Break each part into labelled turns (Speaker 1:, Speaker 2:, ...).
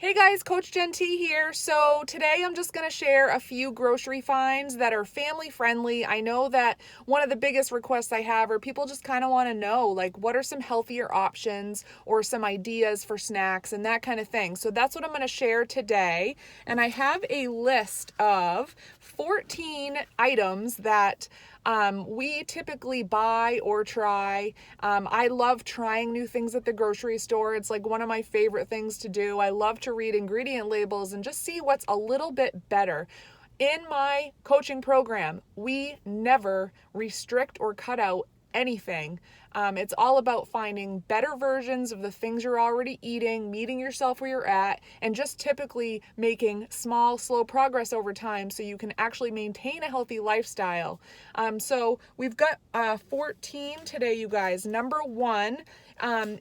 Speaker 1: Hey guys, Coach Jen T here. So today I'm just going to share a few grocery finds that are family friendly. I know that one of the biggest requests I have are people just kind of want to know, like, what are some healthier options or some ideas for snacks and that kind of thing. So that's what I'm going to share today. And I have a list of 14 items that we typically buy or try. I love trying new things at the grocery store. It's like one of my favorite things to do. I love to read ingredient labels and just see what's a little bit better. In my coaching program, we never restrict or cut out anything. It's all about finding better versions of the things you're already eating, meeting yourself where you're at, and just typically making small, slow progress over time so you can actually maintain a healthy lifestyle. So we've got 14 today, you guys. Number one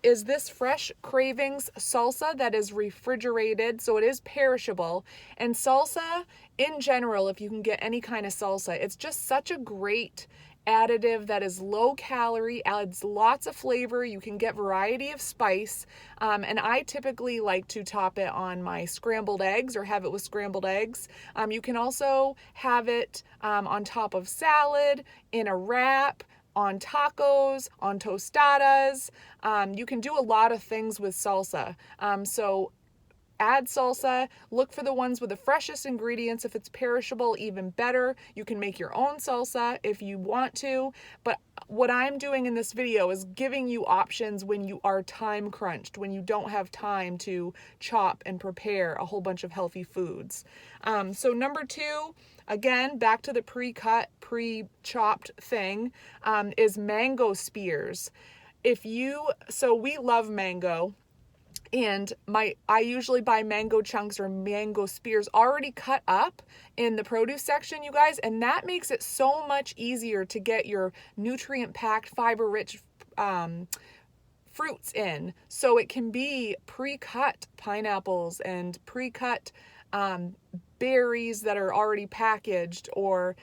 Speaker 1: is this Fresh Cravings salsa that is refrigerated, so it is perishable. And salsa in general, if you can get any kind of salsa, it's just such a great additive that is low calorie, adds lots of flavor. You can get variety of spice, and I typically like to top it on my scrambled eggs or have it with scrambled eggs. You can also have it on top of salad, in a wrap, on tacos, on tostadas. You can do a lot of things with salsa. So add salsa, look for the ones with the freshest ingredients. If it's perishable, even better. You can make your own salsa if you want to, but what I'm doing in this video is giving you options when you are time crunched, when you don't have time to chop and prepare a whole bunch of healthy foods. So number two, again, back to the pre-cut, pre-chopped thing, is mango spears. So we love mango. And I usually buy mango chunks or mango spears already cut up in the produce section, you guys, and that makes it so much easier to get your nutrient-packed, fiber-rich fruits in. So it can be pre-cut pineapples and pre-cut berries that are already packaged, or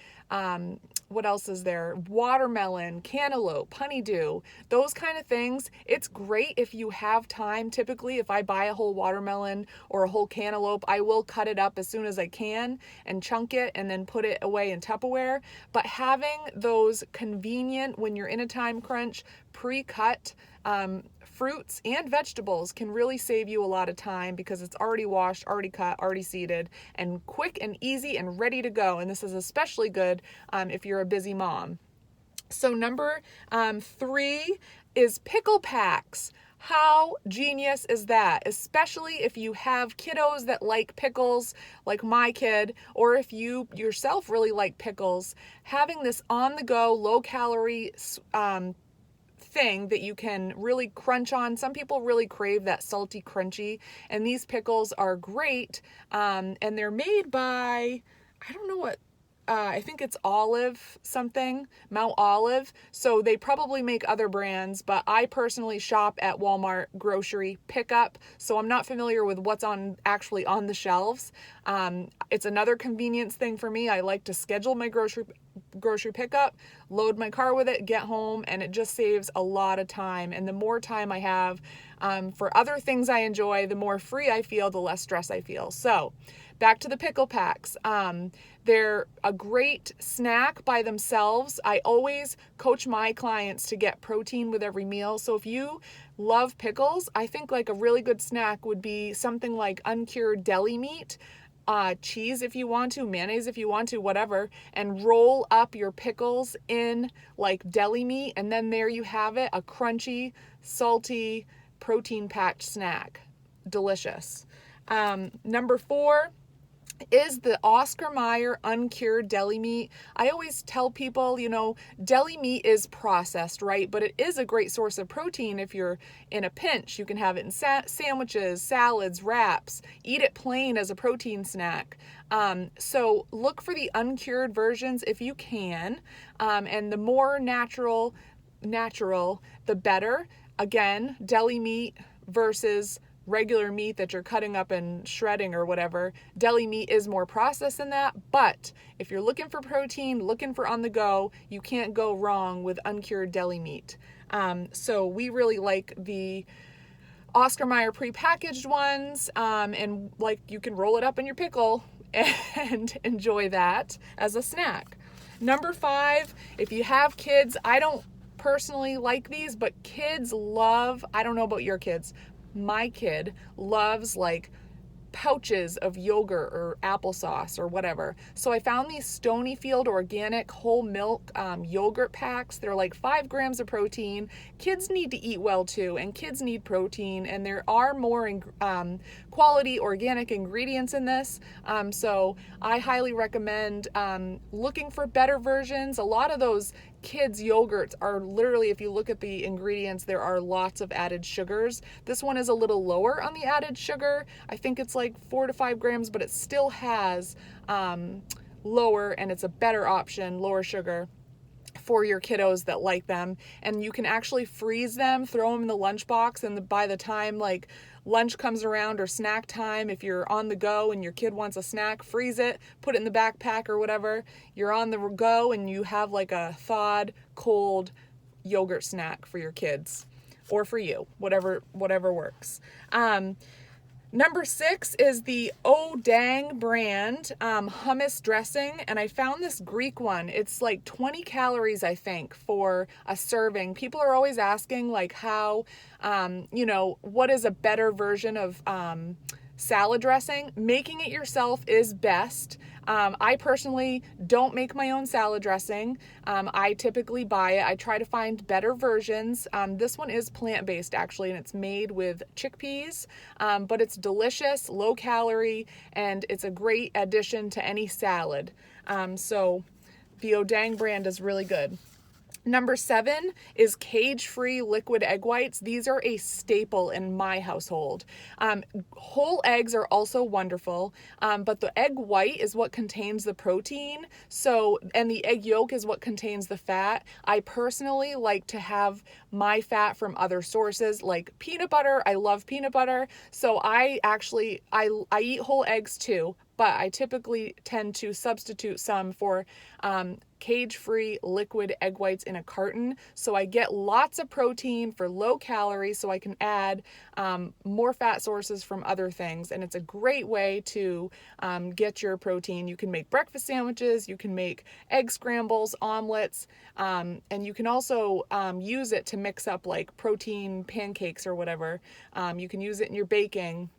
Speaker 1: what else is there? Watermelon, cantaloupe, honeydew, those kind of things. It's great if you have time. Typically, if I buy a whole watermelon or a whole cantaloupe, I will cut it up as soon as I can and chunk it and then put it away in Tupperware. But having those convenient, when you're in a time crunch, pre-cut fruits and vegetables can really save you a lot of time because it's already washed, already cut, already seeded, and quick and easy and ready to go. And this is especially good if you're a busy mom. So number 3 is pickle packs. How genius is that? Especially if you have kiddos that like pickles, like my kid, or if you yourself really like pickles, having this on-the-go, low-calorie thing that you can really crunch on. Some people really crave that salty crunchy, and these pickles are great, and they're made by, I don't know what, I think it's Olive something, Mount Olive. So they probably make other brands, but I personally shop at Walmart grocery pickup, so I'm not familiar with what's actually on the shelves. It's another convenience thing for me. I like to schedule my grocery pickup, load my car with it, get home, and it just saves a lot of time. And the more time I have for other things I enjoy, the more free I feel, the less stress I feel. So back to the pickle packs. They're a great snack by themselves. I always coach my clients to get protein with every meal. So if you love pickles, I think like a really good snack would be something like uncured deli meat, cheese if you want to, mayonnaise if you want to, whatever, and roll up your pickles in like deli meat, and then there you have it, a crunchy, salty, protein-packed snack. Delicious. Number 4 is the Oscar Mayer uncured deli meat. I always tell people, deli meat is processed, right? But it is a great source of protein if you're in a pinch. You can have it in sandwiches, salads, wraps. Eat it plain as a protein snack. So look for the uncured versions if you can. And the more natural, the better. Again, deli meat versus regular meat that you're cutting up and shredding or whatever. Deli meat is more processed than that, but if you're looking for protein, looking for on the go, you can't go wrong with uncured deli meat. So we really like the Oscar Mayer prepackaged ones, and like you can roll it up in your pickle and enjoy that as a snack. Number 5, if you have kids, I don't personally like these, but kids love, I don't know about your kids, my kid loves like pouches of yogurt or applesauce or whatever. So I found these Stonyfield organic whole milk yogurt packs. They're like 5 grams of protein. Kids need to eat well too, and kids need protein, and there are more quality organic ingredients in this. So I highly recommend looking for better versions. A lot of those kids yogurts are literally, if you look at the ingredients, there are lots of added sugars. This one is a little lower on the added sugar. I think it's like 4 to 5 grams, but it still has lower, and it's a better option, lower sugar for your kiddos that like them. And you can actually freeze them, throw them in the lunchbox, and by the time like lunch comes around or snack time, if you're on the go and your kid wants a snack, freeze it, put it in the backpack or whatever. You're on the go and you have like a thawed, cold yogurt snack for your kids or for you, whatever works. Number 6 is the Odang brand hummus dressing, and I found this Greek one. It's like 20 calories, I think, for a serving. People are always asking like how, what is a better version of salad dressing? Making it yourself is best. I personally don't make my own salad dressing. I typically buy it. I try to find better versions. This one is plant-based actually, and it's made with chickpeas, but it's delicious, low calorie, and it's a great addition to any salad. So the Odang brand is really good. Number 7 is cage-free liquid egg whites. These are a staple in my household. Whole eggs are also wonderful, but the egg white is what contains the protein. And the egg yolk is what contains the fat. I personally like to have my fat from other sources like peanut butter. I love peanut butter. So I eat whole eggs too, but I typically tend to substitute some for cage-free liquid egg whites in a carton. So I get lots of protein for low calories, so I can add more fat sources from other things. And it's a great way to get your protein. You can make breakfast sandwiches, you can make egg scrambles, omelets, and you can also use it to mix up like protein pancakes or whatever. You can use it in your baking.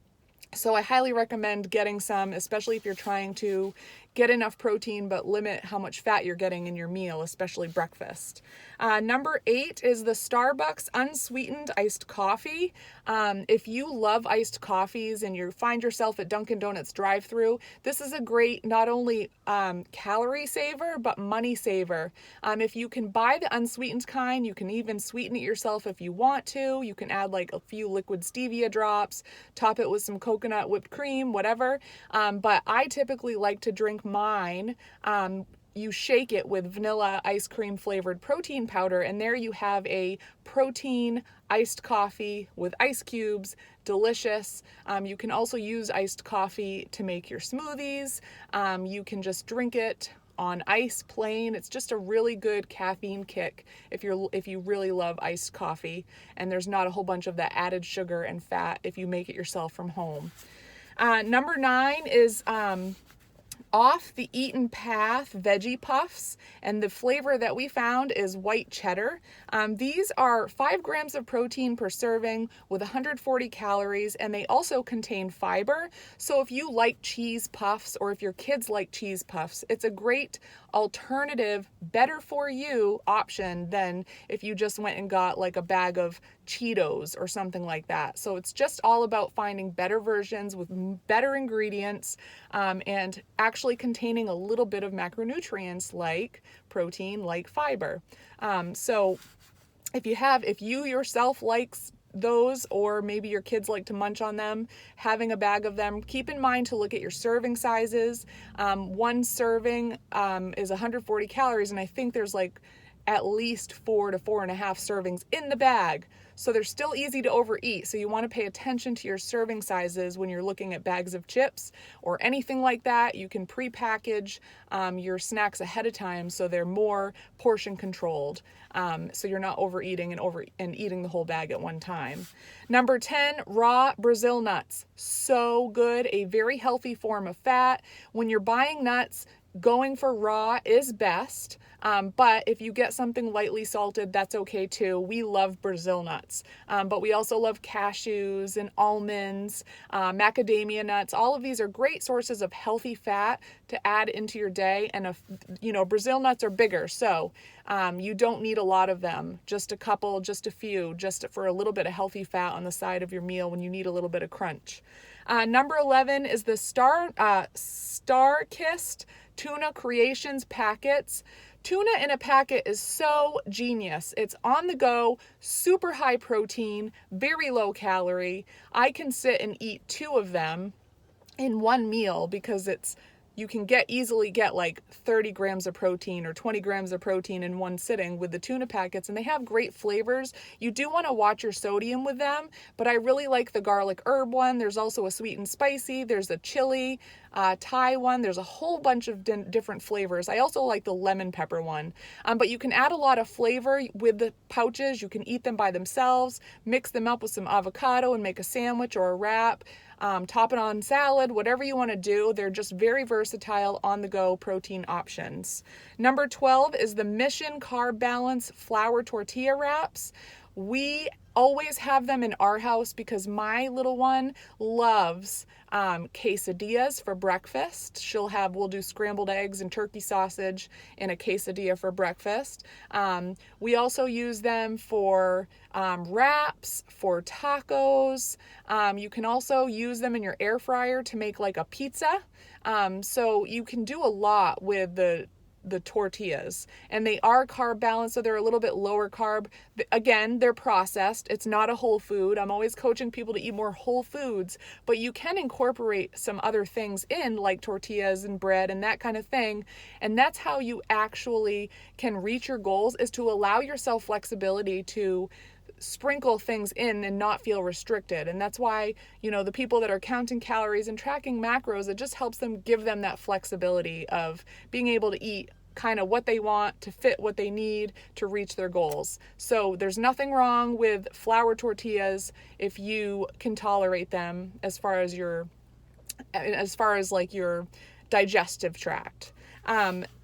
Speaker 1: So I highly recommend getting some, especially if you're trying to get enough protein but limit how much fat you're getting in your meal, especially breakfast. Number 8 is the Starbucks unsweetened iced coffee. If you love iced coffees and you find yourself at Dunkin' Donuts drive-thru, this is a great not only calorie saver but money saver. If you can buy the unsweetened kind, you can even sweeten it yourself if you want to. You can add like a few liquid stevia drops, top it with some coconut whipped cream, whatever. But I typically like to drink mine. You shake it with vanilla ice cream flavored protein powder, and there you have a protein iced coffee with ice cubes. Delicious. You can also use iced coffee to make your smoothies. You can just drink it on ice plain. It's just a really good caffeine kick if you really love iced coffee, and there's not a whole bunch of that added sugar and fat if you make it yourself from home. Number 9 is Off the Eaten Path Veggie Puffs, and the flavor that we found is white cheddar. These are 5 grams of protein per serving with 140 calories, and they also contain fiber. So if you like cheese puffs, or if your kids like cheese puffs, it's a great alternative, better for you option than if you just went and got like a bag of Cheetos or something like that. So it's just all about finding better versions with better ingredients, and actually containing a little bit of macronutrients like protein, like fiber. So if you yourself likes those, or maybe your kids like to munch on them, having a bag of them, keep in mind to look at your serving sizes. One serving is 140 calories, and I think there's like at least 4 to 4.5 servings in the bag. So they're still easy to overeat. So you want to pay attention to your serving sizes when you're looking at bags of chips or anything like that. You can pre-package your snacks ahead of time so they're more portion controlled. So you're not overeating and eating the whole bag at one time. Number 10, raw Brazil nuts. So good, a very healthy form of fat. When you're buying nuts, going for raw is best. But if you get something lightly salted, that's okay too. We love Brazil nuts, but we also love cashews and almonds, macadamia nuts. All of these are great sources of healthy fat to add into your day. And, Brazil nuts are bigger, so you don't need a lot of them. Just a couple, just a few, just for a little bit of healthy fat on the side of your meal when you need a little bit of crunch. Number 11 is the Star-Kissed Tuna Creations packets. Tuna in a packet is so genius. It's on the go, super high protein, very low calorie. I can sit and eat 2 of them in one meal because you can easily get like 30 grams of protein or 20 grams of protein in one sitting with the tuna packets, and they have great flavors. You do want to watch your sodium with them, but I really like the garlic herb one. There's also a sweet and spicy. There's a chili Thai one. There's a whole bunch of different flavors. I also like the lemon pepper one. But you can add a lot of flavor with the pouches. You can eat them by themselves, mix them up with some avocado and make a sandwich or a wrap. Top it on salad, whatever you want to do. They're just very versatile on-the-go protein options. Number 12 is the Mission Carb Balance flour tortilla wraps. We always have them in our house because my little one loves quesadillas for breakfast. We'll do scrambled eggs and turkey sausage in a quesadilla for breakfast. We also use them for wraps, for tacos. You can also use them in your air fryer to make like a pizza. So you can do a lot with the tortillas, and they are carb balanced, so they're a little bit lower carb. Again, they're processed. It's not a whole food. I'm always coaching people to eat more whole foods, but you can incorporate some other things in, like tortillas and bread and that kind of thing. And that's how you actually can reach your goals, is to allow yourself flexibility to sprinkle things in and not feel restricted. And that's why, the people that are counting calories and tracking macros, it just helps them, give them that flexibility of being able to eat kind of what they want to fit what they need to reach their goals. So there's nothing wrong with flour tortillas if you can tolerate them as far as like your digestive tract.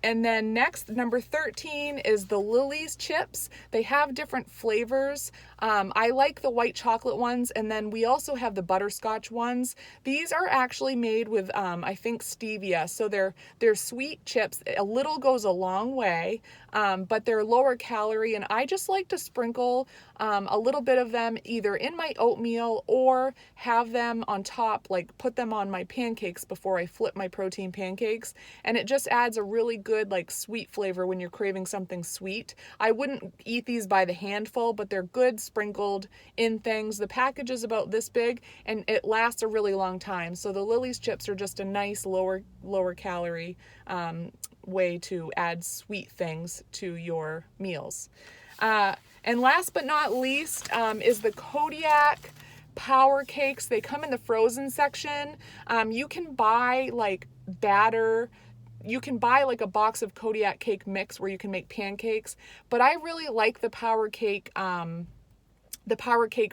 Speaker 1: And then next, number 13 is the Lily's chips. They have different flavors. I like the white chocolate ones, and then we also have the butterscotch ones. These are actually made with, I think, stevia. So they're sweet chips. A little goes a long way, but they're lower calorie, and I just like to sprinkle a little bit of them either in my oatmeal or have them on top, like put them on my pancakes before I flip my protein pancakes, and it just adds a really good like sweet flavor when you're craving something sweet. I wouldn't eat these by the handful, but they're good sprinkled in things. The package is about this big and it lasts a really long time. So the Lily's chips are just a nice lower calorie way to add sweet things to your meals. And last but not least is the Kodiak Power Cakes. They come in the frozen section. You can buy like batter. You can buy like a box of Kodiak cake mix where you can make pancakes, but I really like the Power Cake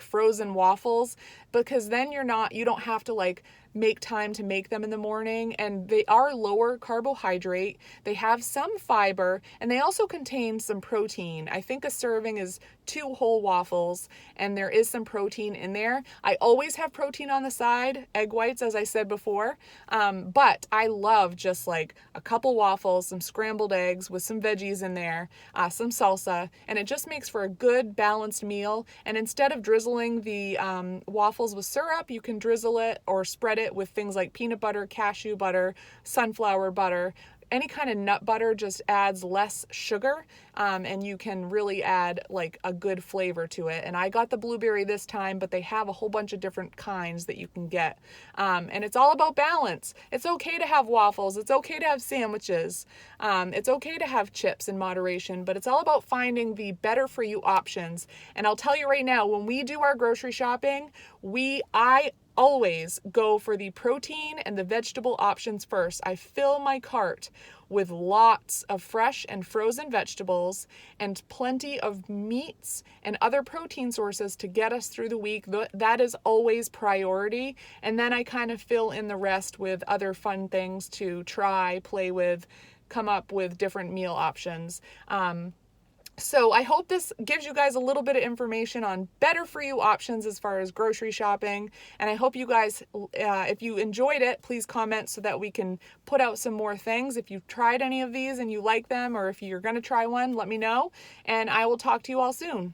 Speaker 1: frozen waffles, because then you don't have to like make time to make them in the morning, and they are lower carbohydrate. They have some fiber, and they also contain some protein. I think a serving is 2 whole waffles, and there is some protein in there. I always have protein on the side, egg whites, as I said before, but I love just like a couple waffles, some scrambled eggs with some veggies in there, some salsa, and it just makes for a good balanced meal. And instead of drizzling the waffles with syrup, you can drizzle it or spread it with things like peanut butter, cashew butter, sunflower butter. any kind of nut butter just adds less sugar, and you can really add like a good flavor to it. And I got the blueberry this time, but they have a whole bunch of different kinds that you can get. And it's all about balance. It's okay to have waffles. It's okay to have sandwiches. It's okay to have chips in moderation, but it's all about finding the better for you options. And I'll tell you right now, when we do our grocery shopping, I always go for the protein and the vegetable options first. I fill my cart with lots of fresh and frozen vegetables and plenty of meats and other protein sources to get us through the week. That is always priority. And then I kind of fill in the rest with other fun things to try, play with, come up with different meal options. So I hope this gives you guys a little bit of information on better for you options as far as grocery shopping. And I hope you guys, if you enjoyed it, please comment so that we can put out some more things. If you've tried any of these and you like them, or if you're going to try one, let me know. And I will talk to you all soon.